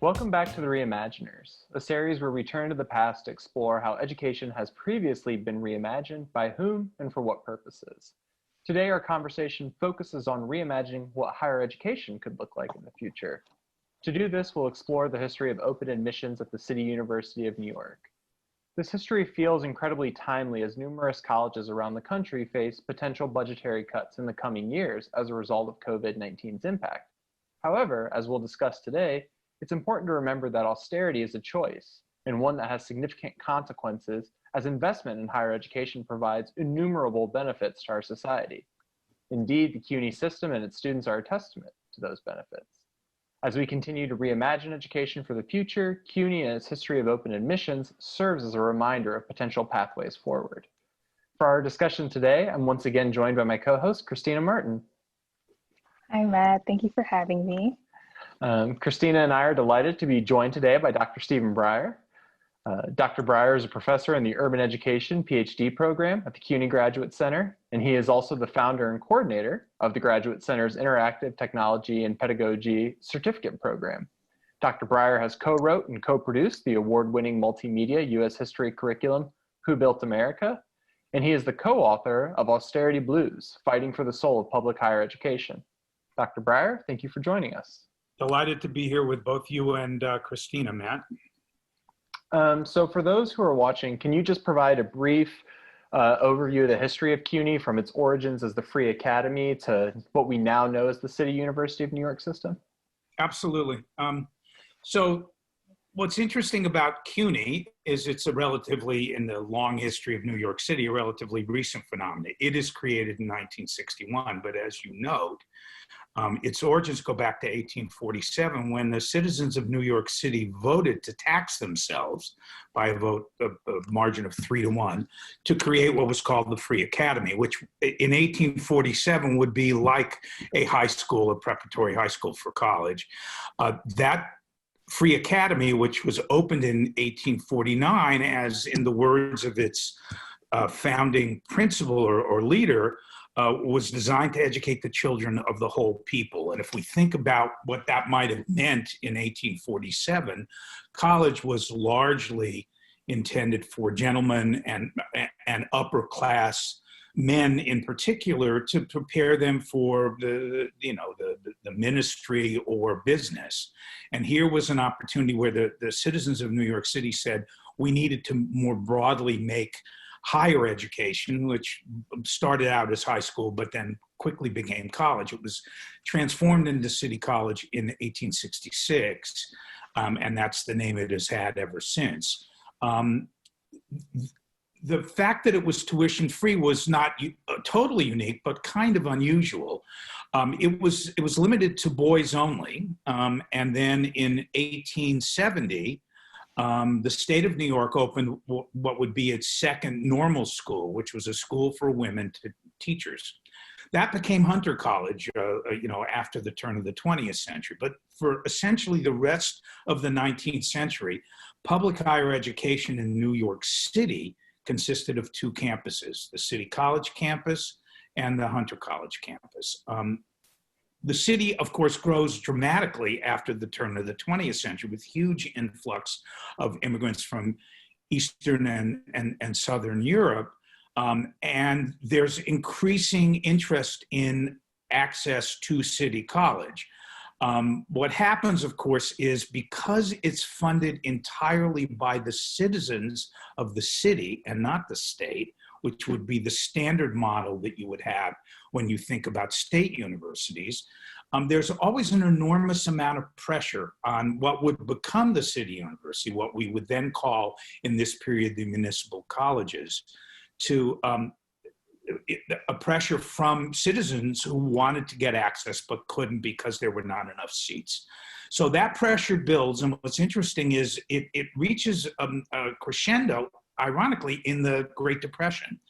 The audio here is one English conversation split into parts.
Welcome back to the Reimaginers, a series where we turn to the past to explore how education has previously been reimagined, by whom, and for what purposes. Today, our conversation focuses on reimagining what higher education could look like in the future. To do this, we'll explore the history of open admissions at the City University of New York. This history feels incredibly timely as numerous colleges around the country face potential budgetary cuts in the coming years as a result of COVID-19's impact. However, as we'll discuss today, it's important to remember that austerity is a choice, and one that has significant consequences, as investment in higher education provides innumerable benefits to our society. Indeed, the CUNY system and its students are a testament to those benefits. As we continue to reimagine education for the future, CUNY and its history of open admissions serves as a reminder of potential pathways forward. For our discussion today, I'm once again joined by my co-host, Christina Martin. Hi, Matt. Thank you for having me. Christina and I are delighted to be joined today by Dr. Stephen Brier. Dr. Brier is a professor in the Urban Education PhD program at the CUNY Graduate Center, and he is also the founder and coordinator of the Graduate Center's Interactive Technology and Pedagogy Certificate Program. Dr. Brier has co-wrote and co-produced the award-winning multimedia U.S. history curriculum, Who Built America? And he is the co-author of Austerity Blues, Fighting for the Soul of Public Higher Education. Dr. Brier, thank you for joining us. Delighted to be here with both you and Christina, Matt. So for those who are watching, can you just provide a brief overview of the history of CUNY from its origins as the Free Academy to what we now know as the City University of New York system? Absolutely. So what's interesting about CUNY is it's a relatively, in the long history of New York City, a relatively recent phenomenon. It is created in 1961, but as you note, its origins go back to 1847 when the citizens of New York City voted to tax themselves by a margin of 3-1 to create what was called the Free Academy, which in 1847 would be like a high school, a preparatory high school for college. That Free Academy, which was opened in 1849, as in the words of its founding principal or leader, was designed to educate the children of the whole people. And if we think about what that might have meant in 1847, college was largely intended for gentlemen and upper class men in particular to prepare them for the ministry or business. And here was an opportunity where the citizens of New York City said we needed to more broadly make higher education, which started out as high school, but then quickly became college. It was transformed into City College in 1866, and that's the name it has had ever since. The fact that it was tuition free was not totally unique, but kind of unusual. It was limited to boys only, and then in 1870, the state of New York opened what would be its second normal school, which was a school for women teachers. That became Hunter College, after the turn of the 20th century. But for essentially the rest of the 19th century, public higher education in New York City consisted of two campuses, the City College campus and the Hunter College campus. The city, of course, grows dramatically after the turn of the 20th century with huge influx of immigrants from Eastern and Southern Europe. And there's increasing interest in access to City College. What happens, of course, is because it's funded entirely by the citizens of the city and not the state, which would be the standard model that you would have when you think about state universities, there's always an enormous amount of pressure on what would become the City University, what we would then call in this period the municipal colleges, to a pressure from citizens who wanted to get access but couldn't because there were not enough seats. So that pressure builds, and what's interesting is it reaches a crescendo, ironically, in the Great Depression.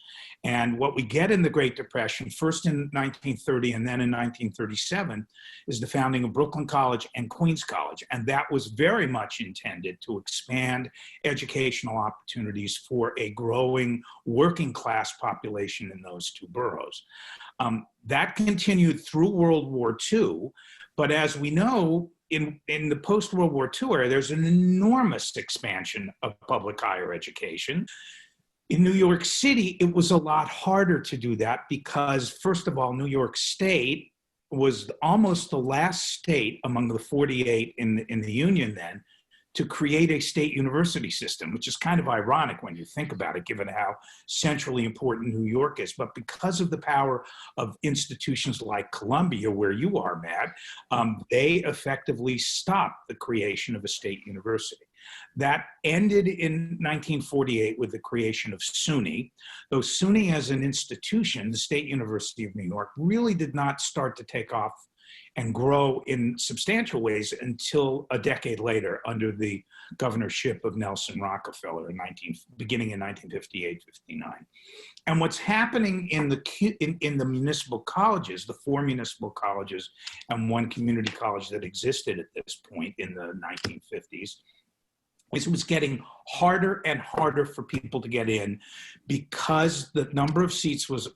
And what we get in the Great Depression, first in 1930 and then in 1937, is the founding of Brooklyn College and Queens College. And that was very much intended to expand educational opportunities for a growing working class population in those two boroughs. That continued through World War II, but as we know, in the post-World War II era, there's an enormous expansion of public higher education. In New York City, it was a lot harder to do that because, first of all, New York State was almost the last state among the 48 in the Union then to create a state university system, which is kind of ironic when you think about it, given how centrally important New York is. But because of the power of institutions like Columbia, where you are, Matt, they effectively stopped the creation of a state university. That ended in 1948 with the creation of CUNY. Though CUNY as an institution, the State University of New York, really did not start to take off and grow in substantial ways until a decade later under the governorship of Nelson Rockefeller beginning in 1958-59. And what's happening in the municipal colleges, the 4 municipal colleges and 1 community college that existed at this point in the 1950s, it was getting harder and harder for people to get in because the number of seats was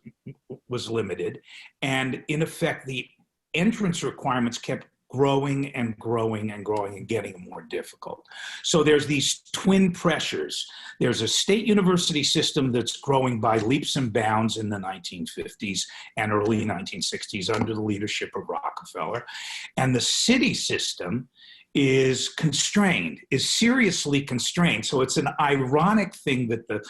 limited, and in effect the entrance requirements kept growing and growing and growing and getting more difficult. So there's these twin pressures. There's a state university system that's growing by leaps and bounds in the 1950s and early 1960s under the leadership of Rockefeller, and the city system is constrained, is seriously constrained. So it's an ironic thing that the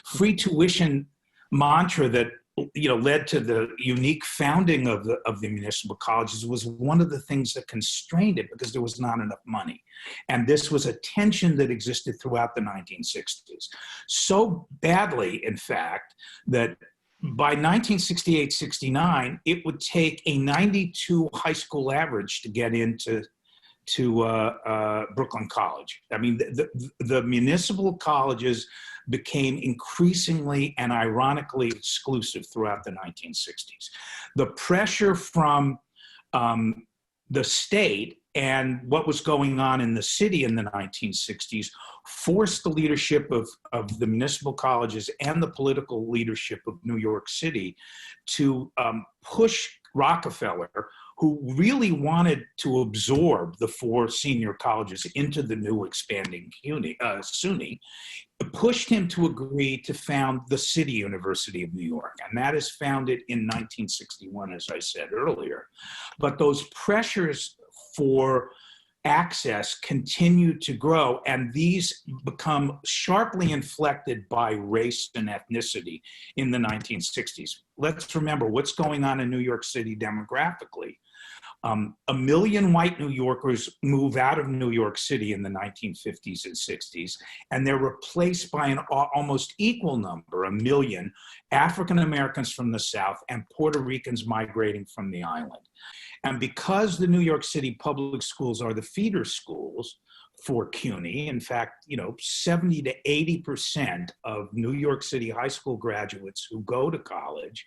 free tuition mantra that led to the unique founding of the municipal colleges was one of the things that constrained it because there was not enough money. And this was a tension that existed throughout the 1960s. So badly, in fact, that by 1968-69, it would take a 92 high school average to get into Brooklyn College. I mean, the municipal colleges became increasingly and ironically exclusive throughout the 1960s. The pressure from the state and what was going on in the city in the 1960s forced the leadership of the municipal colleges and the political leadership of New York City to push Rockefeller, who really wanted to absorb the 4 senior colleges into the new expanding SUNY, pushed him to agree to found the City University of New York. And that is founded in 1961, as I said earlier. But those pressures for access continue to grow, and these become sharply inflected by race and ethnicity in the 1960s. Let's remember what's going on in New York City demographically. 1 million white New Yorkers move out of New York City in the 1950s and 60s, and they're replaced by an almost equal number, 1 million, African Americans from the South and Puerto Ricans migrating from the island. And because the New York City public schools are the feeder schools for CUNY, in fact, 70 to 80% of New York City high school graduates who go to college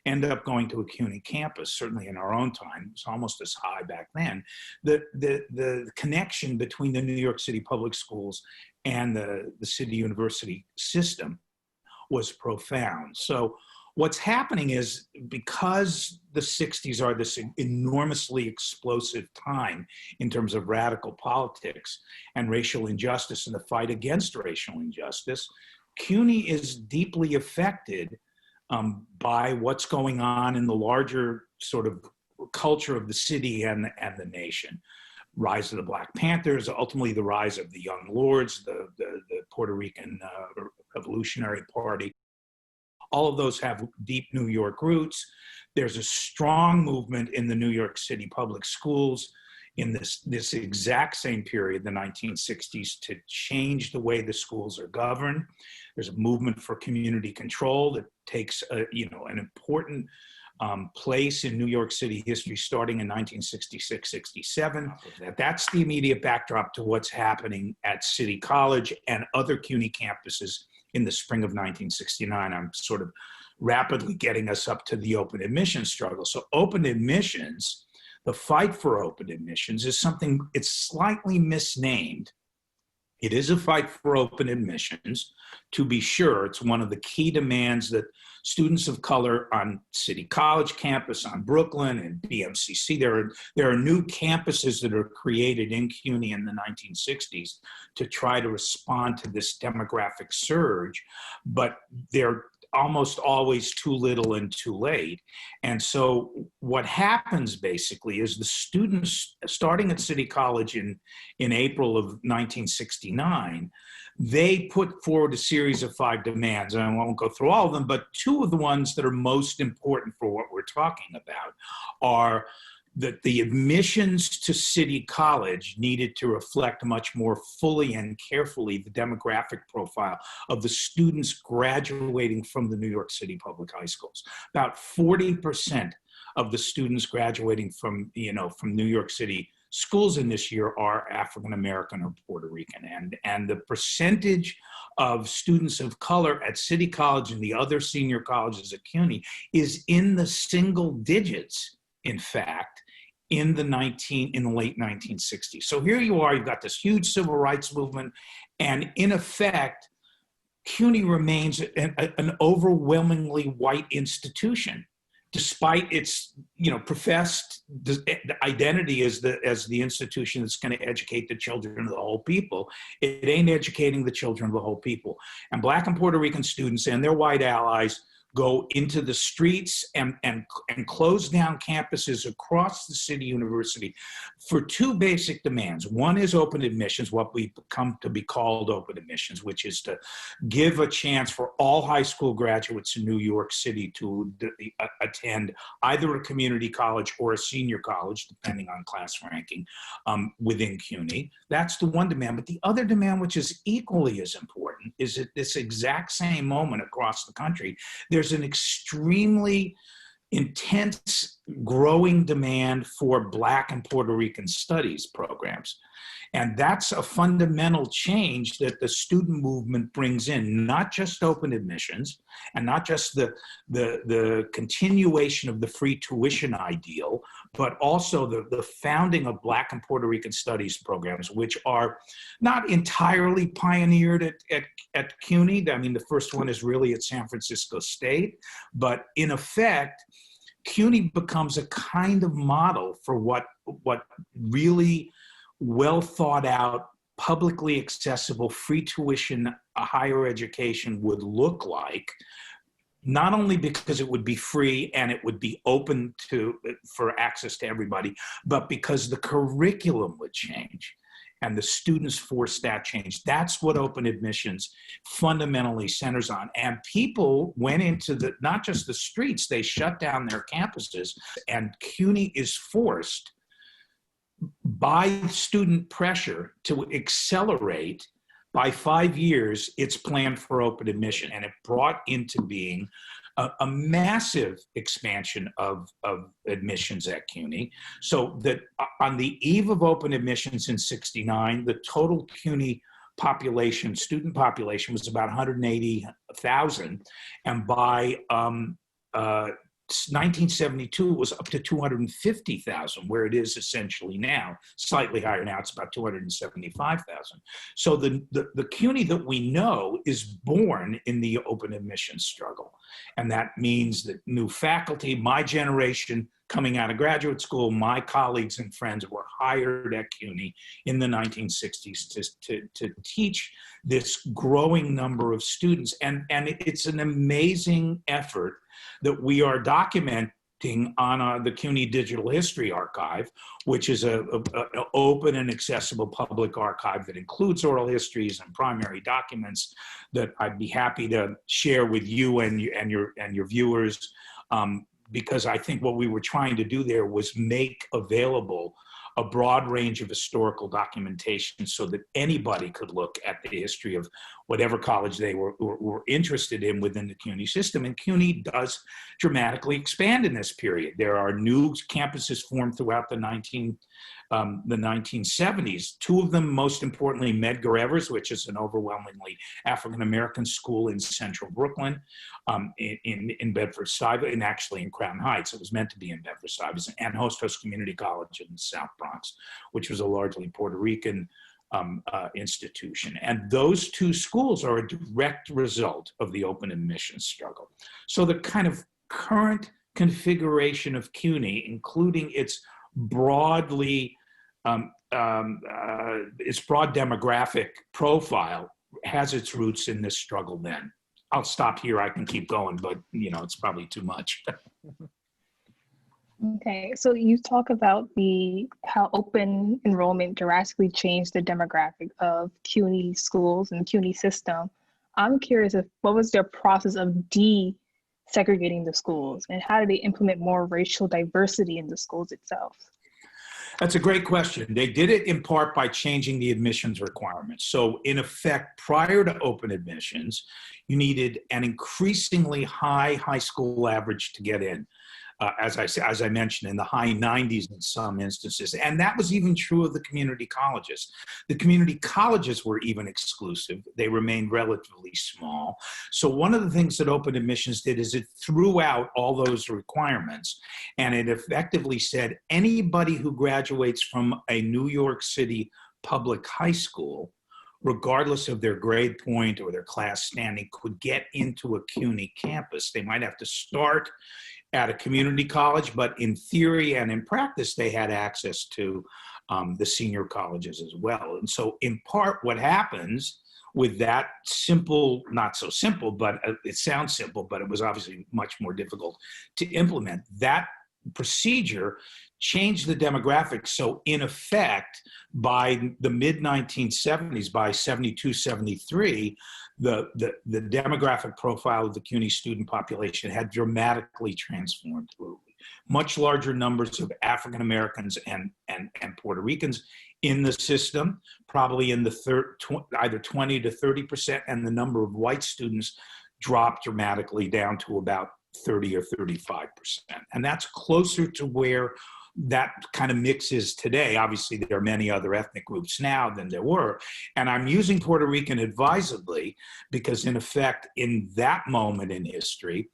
end up going to a CUNY campus. Certainly in our own time, it was almost as high back then. The connection between the New York City public schools and the city university system was profound. So what's happening is, because the 60s are this enormously explosive time in terms of radical politics and racial injustice and the fight against racial injustice, CUNY is deeply affected by what's going on in the larger sort of culture of the city and the nation. Rise of the Black Panthers, ultimately the rise of the Young Lords, the Puerto Rican Revolutionary Party. All of those have deep New York roots. There's a strong movement in the New York City public schools in this exact same period, the 1960s, to change the way the schools are governed. There's a movement for community control that takes an important place in New York City history starting in 1966-67. That's the immediate backdrop to what's happening at City College and other CUNY campuses in the spring of 1969. I'm sort of rapidly getting us up to the open admissions struggle. So open admissions, the fight for open admissions, is something, it's slightly misnamed It is a fight for open admissions. To be sure, it's one of the key demands that students of color on City College campus, on Brooklyn and BMCC, there are new campuses that are created in CUNY in the 1960s to try to respond to this demographic surge, but they're almost always too little and too late. And so what happens basically is the students starting at City College in April of 1969, they put forward a series of 5 demands, and I won't go through all of them, but 2 of the ones that are most important for what we're talking about are that the admissions to City College needed to reflect much more fully and carefully the demographic profile of the students graduating from the New York City public high schools. About 40% of the students graduating from New York City schools in this year are African American or Puerto Rican, and the percentage of students of color at City College and the other senior colleges at CUNY is in the single digits, in fact, in the late 1960s. So here you are, you've got this huge civil rights movement, and in effect, CUNY remains an overwhelmingly white institution, despite its professed identity as the institution that's going to educate the children of the whole people. It ain't educating the children of the whole people. And Black and Puerto Rican students and their white allies go into the streets and close down campuses across the city university for 2 basic demands. One is open admissions, what we come to be called open admissions, which is to give a chance for all high school graduates in New York City to attend either a community college or a senior college, depending on class ranking, within CUNY. That's the one demand. But the other demand, which is equally as important, is at this exact same moment across the country, there's an extremely intense growing demand for Black and Puerto Rican studies programs. And that's a fundamental change that the student movement brings in, not just open admissions and not just the continuation of the free tuition ideal, but also the founding of Black and Puerto Rican studies programs, which are not entirely pioneered at CUNY. I mean, the first one is really at San Francisco State, but in effect, CUNY becomes a kind of model for what really well thought out, publicly accessible, free tuition higher education would look like, not only because it would be free and it would be open for access to everybody, but because the curriculum would change and the students forced that change. That's what open admissions fundamentally centers on. And people went into not just the streets, they shut down their campuses, and CUNY is forced by student pressure to accelerate by 5 years its plan for open admission. And it brought into being a massive expansion of admissions at CUNY, so that on the eve of open admissions in '69, the total CUNY population, student population, was about 180,000. And by 1972, it was up to 250,000, where it is essentially now. Slightly higher now, it's about 275,000. So the CUNY that we know is born in the open admissions struggle. And that means that new faculty, my generation coming out of graduate school, my colleagues and friends were hired at CUNY in the 1960s to teach this growing number of students. And it's an amazing effort that we are documenting on the CUNY Digital History Archive, which is an open and accessible public archive that includes oral histories and primary documents that I'd be happy to share with you and your viewers, because I think what we were trying to do there was make available a broad range of historical documentation so that anybody could look at the history of whatever college they were interested in within the CUNY system. And CUNY does dramatically expand in this period. There are new campuses formed throughout the 1970s. 2 of them, most importantly, Medgar Evers, which is an overwhelmingly African-American school in central Brooklyn, in Bedford-Stuyvesant, and actually in Crown Heights. It was meant to be in Bedford-Stuyvesant, and Hostos Community College in the South Bronx, which was a largely Puerto Rican institution. And those two schools are a direct result of the open admissions struggle. So the kind of current configuration of CUNY, including its broadly, its broad demographic profile, has its roots in this struggle then. I'll stop here. I can keep going, but it's probably too much. Okay, so you talk about how open enrollment drastically changed the demographic of CUNY schools and the CUNY system. I'm curious what was their process of desegregating the schools, and how did they implement more racial diversity in the schools itself? That's a great question. They did it in part by changing the admissions requirements. So in effect, prior to open admissions, you needed an increasingly high school average to get in. As I mentioned, in the high 90s in some instances. And that was even true of the community colleges. The community colleges were even exclusive. They remained relatively small. So one of the things that open admissions did is it threw out all those requirements, and it effectively said anybody who graduates from a New York City public high school, regardless of their grade point or their class standing, could get into a CUNY campus. They might have to start at a community college, but in theory and in practice, they had access to the senior colleges as well. And so in part, what happens with that simple, not so simple, but it sounds simple, but it was obviously much more difficult to implement. That procedure changed the demographics. So in effect, by the mid-1970s, by 72, 73, the demographic profile of the CUNY student population had dramatically transformed. Much larger numbers of African Americans and Puerto Ricans in the system, probably in the either 20 to 30%, and the number of white students dropped dramatically down to about 30 or 35%. And that's closer to where that kind of mix is today. Obviously, there are many other ethnic groups now than there were. And I'm using Puerto Rican advisedly because, in effect, in that moment in history,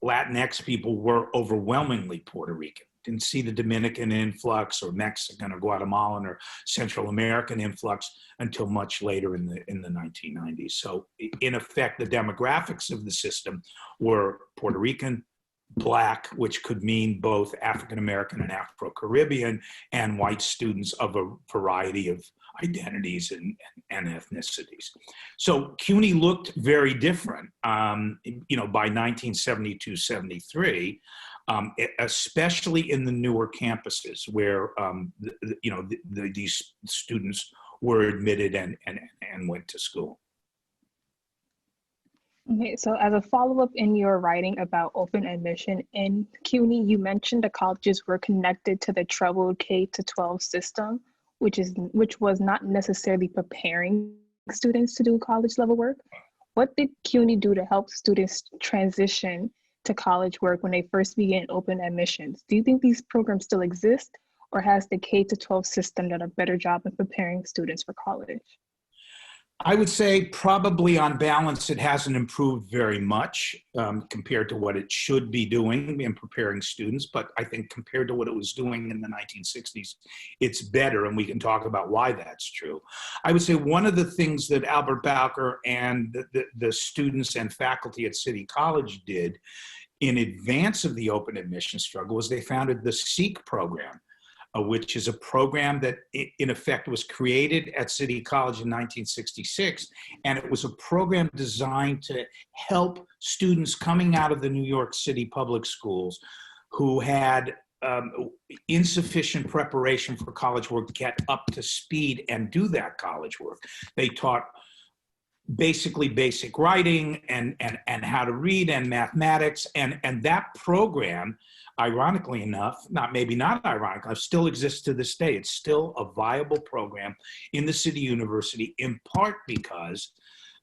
Latinx people were overwhelmingly Puerto Rican. Didn't see the Dominican influx or Mexican or Guatemalan or Central American influx until much later in the 1990s. So in effect, the demographics of the system were Puerto Rican, Black, which could mean both African American and Afro-Caribbean, and white students of a variety of identities and ethnicities. So CUNY looked very different, by 1972, 73, especially in the newer campuses where, these students were admitted and went to school. Okay, so as a follow-up in your writing about open admission in CUNY, you mentioned the colleges were connected to the troubled K-12 system, which was not necessarily preparing students to do college level work. What did CUNY do to help students transition to college work when they first began open admissions? Do you think these programs still exist, or has the K-12 system done a better job in preparing students for college? I would say probably on balance, it hasn't improved very much compared to what it should be doing in preparing students. But I think compared to what it was doing in the 1960s, it's better. And we can talk about why that's true. I would say one of the things that Albert Bowker and the students and faculty at City College did in advance of the open admission struggle was they founded the SEEK program, which is a program that in effect was created at City College in 1966. And it was a program designed to help students coming out of the New York City public schools who had insufficient preparation for college work get up to speed and do that college work. They taught basically basic writing and how to read and mathematics. And that program, ironically enough, maybe not ironically, still exists to this day. It's still a viable program in the City University, in part because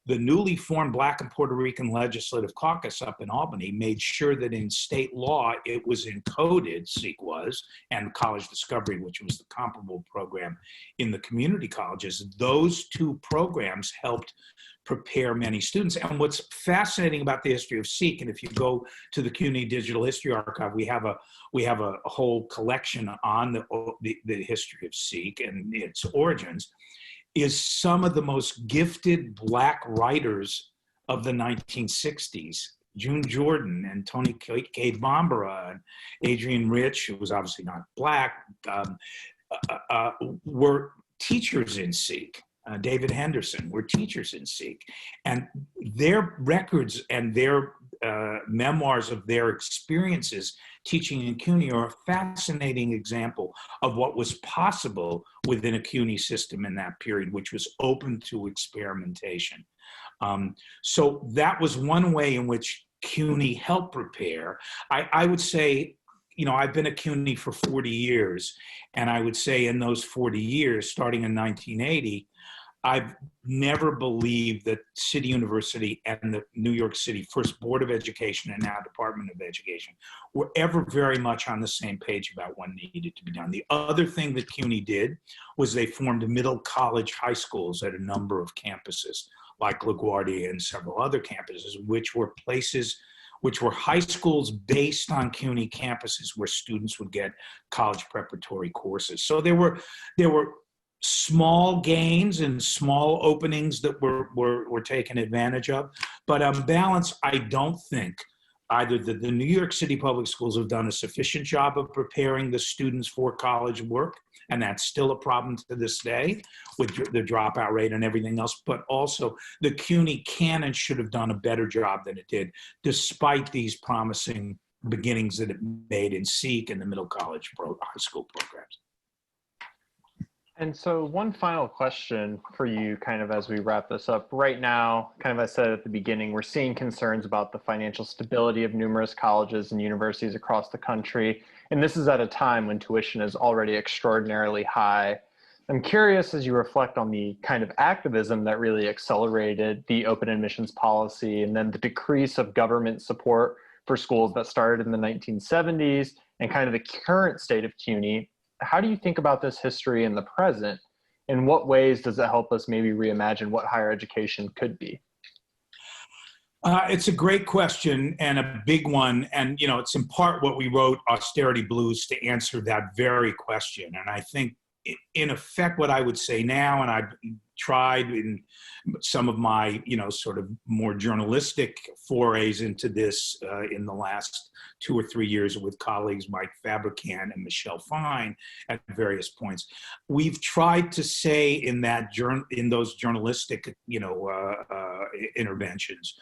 the newly formed Black and Puerto Rican Legislative Caucus up in Albany made sure that in state law it was encoded, SEEK was, and College Discovery, which was the comparable program in the community colleges. Those two programs helped prepare many students. And what's fascinating about the history of SEEK, and if you go to the CUNY Digital History Archive, we have a whole collection on the history of SEEK and its origins, is some of the most gifted Black writers of the 1960s. June Jordan and Tony Cade Bambara and Adrienne Rich, who was obviously not Black, were teachers in Sikh. David Henderson were teachers in Sikh. And their records and their memoirs of their experiences teaching in CUNY are a fascinating example of what was possible within a CUNY system in that period, which was open to experimentation. So that was one way in which CUNY helped prepare. I would say, you know, I've been at CUNY for 40 years, and I would say in those 40 years, starting in 1980, I've never believed that City University and the New York City First Board of Education and now Department of Education were ever very much on the same page about what needed to be done. The other thing that CUNY did was they formed middle college high schools at a number of campuses, like LaGuardia and several other campuses, which were places, which were high schools based on CUNY campuses where students would get college preparatory courses. So there were small gains and small openings that were taken advantage of. But on balance, I don't think either the New York City public schools have done a sufficient job of preparing the students for college work, and that's still a problem to this day with the dropout rate and everything else, but also the CUNY can and should have done a better job than it did, despite these promising beginnings that it made in Sikh and the middle college high school programs. And so one final question for you kind of as we wrap this up. Right now, kind of as I said at the beginning, we're seeing concerns about the financial stability of numerous colleges and universities across the country. And this is at a time when tuition is already extraordinarily high. I'm curious, as you reflect on the kind of activism that really accelerated the open admissions policy and then the decrease of government support for schools that started in the 1970s and kind of the current state of CUNY, how do you think about this history in the present? In what ways does it help us maybe reimagine what higher education could be? It's a great question and a big one. And, you know, it's in part what we wrote Austerity Blues to answer that very question. And I think in effect, what I would say now, and I've tried in some of my, you know, sort of more journalistic forays into this in the last 2 or 3 years with colleagues Mike Fabricant and Michelle Fine at various points, we've tried to say in those journalistic, you know, interventions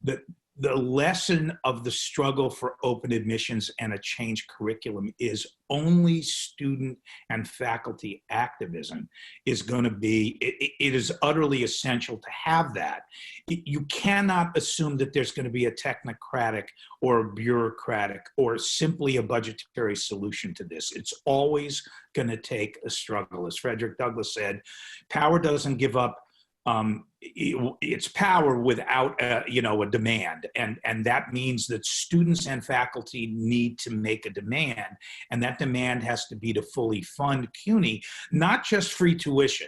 that the lesson of the struggle for open admissions and a changed curriculum is only student and faculty activism is going to be, it is utterly essential to have that. You cannot assume that there's going to be a technocratic or a bureaucratic or simply a budgetary solution to this. It's always going to take a struggle. As Frederick Douglass said, power doesn't give up its power without you know, a demand, and that means that students and faculty need to make a demand, and that demand has to be to fully fund CUNY, not just free tuition.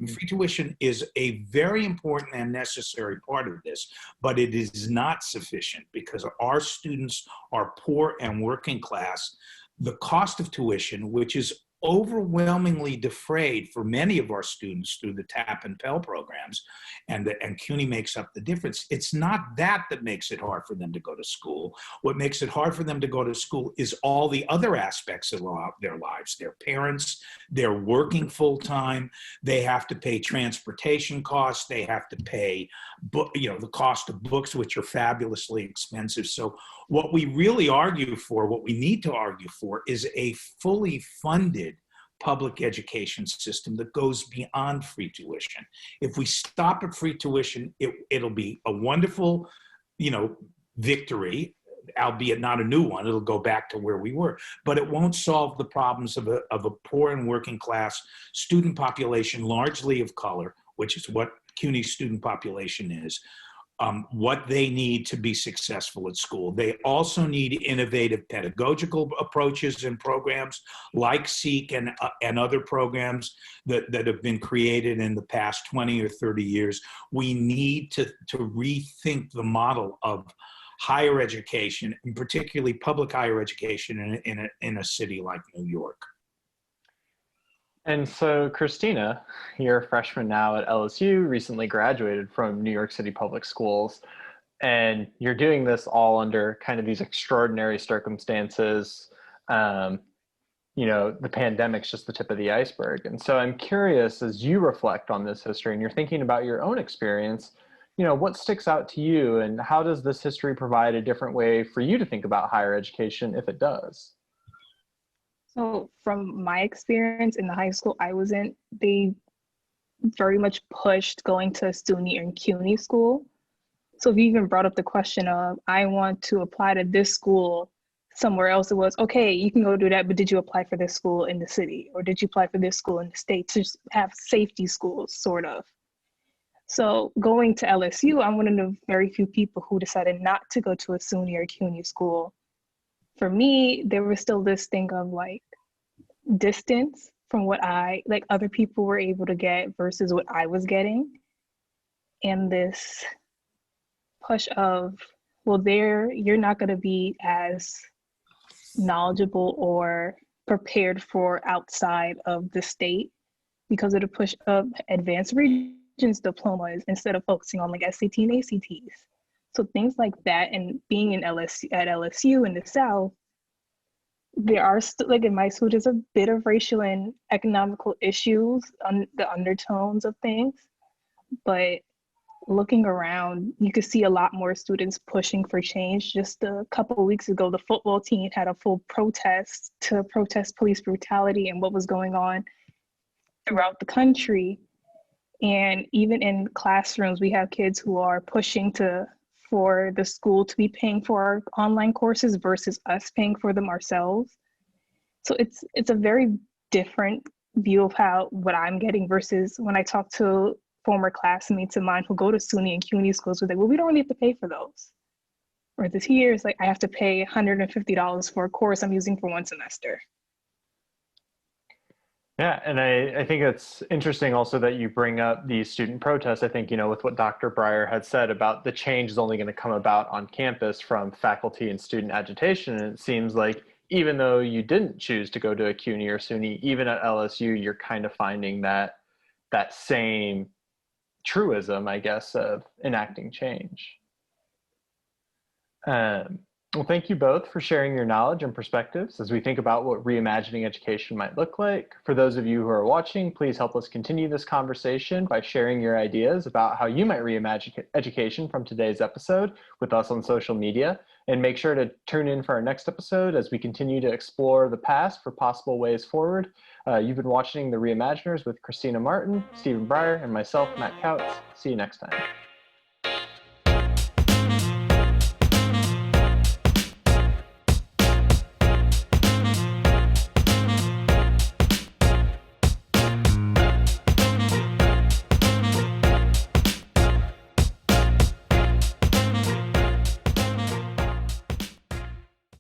Free tuition is a very important and necessary part of this, but it is not sufficient because our students are poor and working class. The cost of tuition, which is overwhelmingly defrayed for many of our students through the TAP and Pell programs, and CUNY makes up the difference. It's not that makes it hard for them to go to school. What makes it hard for them to go to school is all the other aspects of their lives. Their parents, they're working full time, they have to pay transportation costs, they have to pay, you know, the cost of books, which are fabulously expensive. So what we really argue for, what we need to argue for, is a fully funded public education system that goes beyond free tuition. If we stop at free tuition, it'll be a wonderful, you know, victory, albeit not a new one. It'll go back to where we were, but it won't solve the problems of a poor and working class student population, largely of color, which is what CUNY's student population is. What they need to be successful at school. They also need innovative pedagogical approaches and programs like Seek and other programs that have been created in the past 20 or 30 years. We need to rethink the model of higher education, and particularly public higher education in a city like New York. And so, Christina, you're a freshman now at LSU, recently graduated from New York City Public Schools, and you're doing this all under kind of these extraordinary circumstances. Um, the pandemic's just the tip of the iceberg. And so I'm curious, as you reflect on this history and you're thinking about your own experience, what sticks out to you and how does this history provide a different way for you to think about higher education if it does? So, from my experience in the high school I was in, they very much pushed going to SUNY and CUNY school. So, if you even brought up the question of, I want to apply to this school somewhere else, it was, okay, you can go do that, but did you apply for this school in the city? Or did you apply for this school in the state to just have safety schools, sort of? So, going to LSU, I'm one of the very few people who decided not to go to a SUNY or CUNY school. For me, there was still this thing of like distance from what like other people were able to get versus what I was getting. And this push of, well, you're not going to be as knowledgeable or prepared for outside of the state because of the push of advanced regions diplomas instead of focusing on like SAT and ACTs. So things like that, and being in LSU in the South, there are still, like in my school, there's a bit of racial and economical issues on the undertones of things. But looking around, you could see a lot more students pushing for change. Just a couple of weeks ago, the football team had a full protest to protest police brutality and what was going on throughout the country. And even in classrooms, we have kids who are pushing for the school to be paying for our online courses versus us paying for them ourselves. So it's a very different view of what I'm getting versus when I talk to former classmates of mine who go to SUNY and CUNY schools who are like, well, we don't really have to pay for those. Or this here is like, I have to pay $150 for a course I'm using for one semester. Yeah, and I think it's interesting also that you bring up the student protests. I think, with what Dr. Brier had said about the change is only going to come about on campus from faculty and student agitation. And it seems like even though you didn't choose to go to a CUNY or SUNY, even at LSU, you're kind of finding that same truism, I guess, of enacting change. Um, well, thank you both for sharing your knowledge and perspectives as we think about what reimagining education might look like. For those of you who are watching, please help us continue this conversation by sharing your ideas about how you might reimagine education from today's episode with us on social media. And make sure to tune in for our next episode as we continue to explore the past for possible ways forward. You've been watching The Reimaginers with Christina Martin, Stephen Brier, and myself, Matt Couts. See you next time.